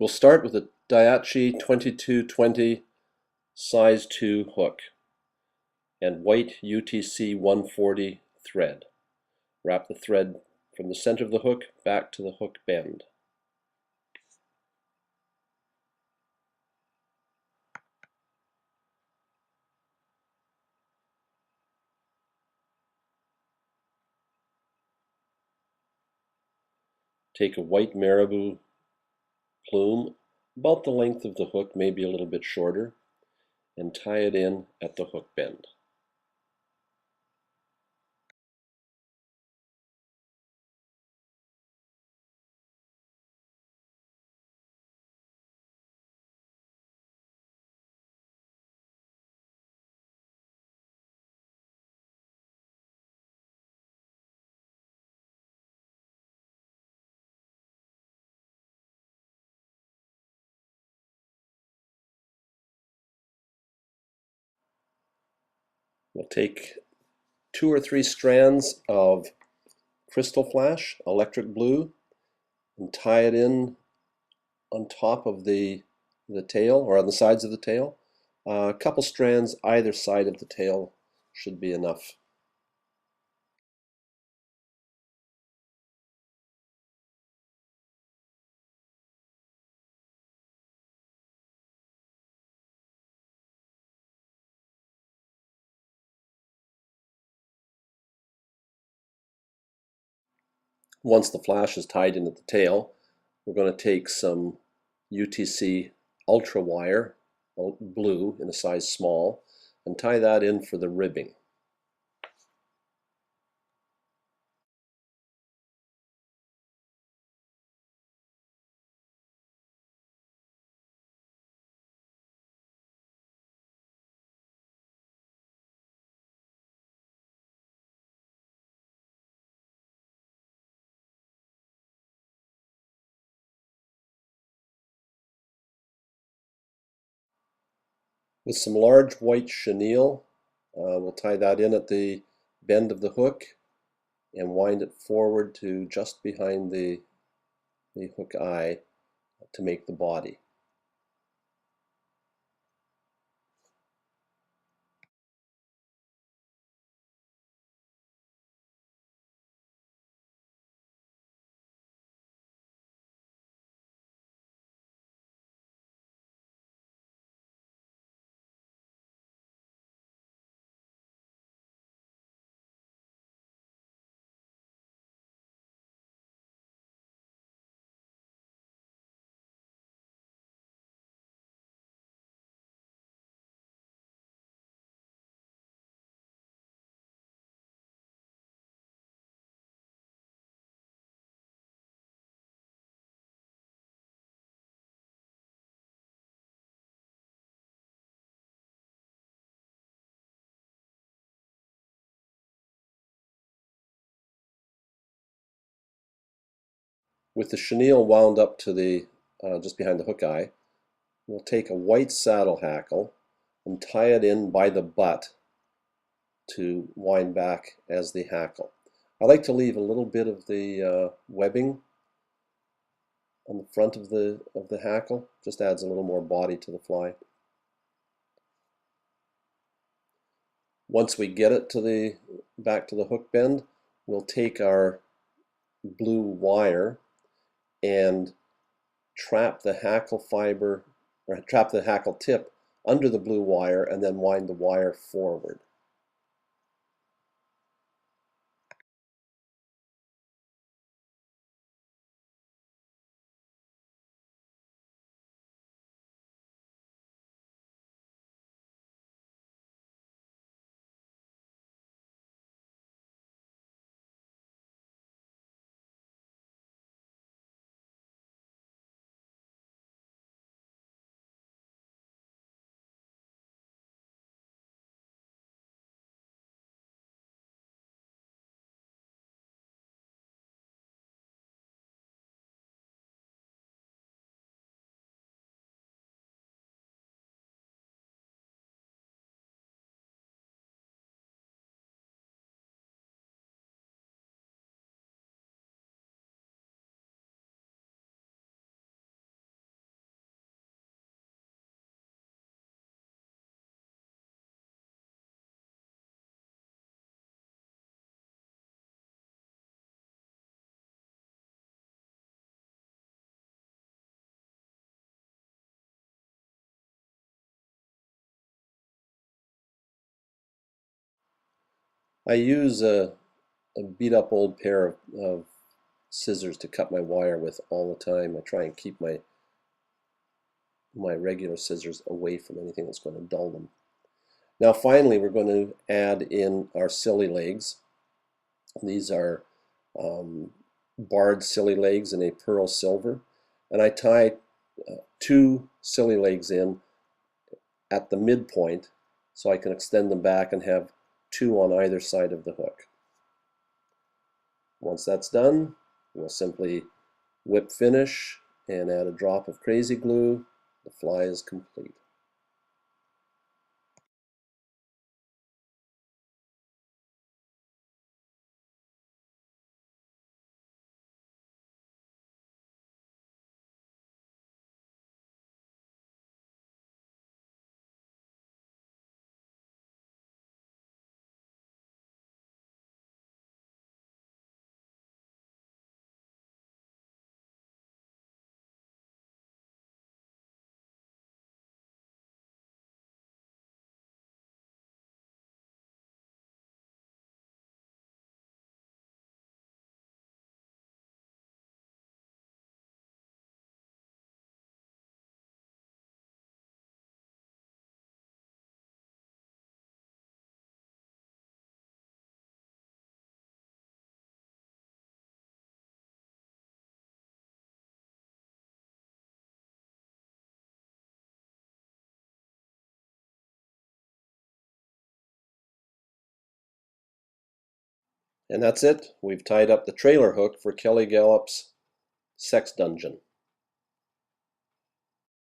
We'll start with a Daiichi 2220 size 2 hook and white UTC 140 thread. Wrap the thread from the center of the hook back to the hook bend. Take a white marabou plume, about the length of the hook, maybe a little bit shorter, and tie it in at the hook bend. We'll take 2 or 3 strands of crystal flash, electric blue, and tie it in on top of the tail, or on the sides of the tail. A couple strands either side of the tail should be enough. Once the flash is tied in at the tail, we're going to take some UTC ultra wire, blue in a size small, and tie that in for the ribbing. With some large white chenille, we'll tie that in at the bend of the hook and wind it forward to just behind the hook eye to make the body. With the chenille wound up to the just behind the hook eye, we'll take a white saddle hackle and tie it in by the butt to wind back as the hackle. I like to leave a little bit of the webbing on the front of the hackle. Just adds a little more body to the fly. Once we get it to the back to the hook bend, we'll take our blue wire and trap the hackle fiber, or trap the hackle tip under the blue wire, and then wind the wire forward. I use a beat up old pair of scissors to cut my wire with all the time. I try and keep my regular scissors away from anything that's going to dull them. Now finally we're going to add in our silly legs. These are barred silly legs in a pearl silver, and I tie 2 silly legs in at the midpoint so I can extend them back and have 2 on either side of the hook. Once that's done, we'll simply whip finish and add a drop of crazy glue. The fly is complete. And that's it. We've tied up the trailer hook for Kelly Gallup's sex dungeon.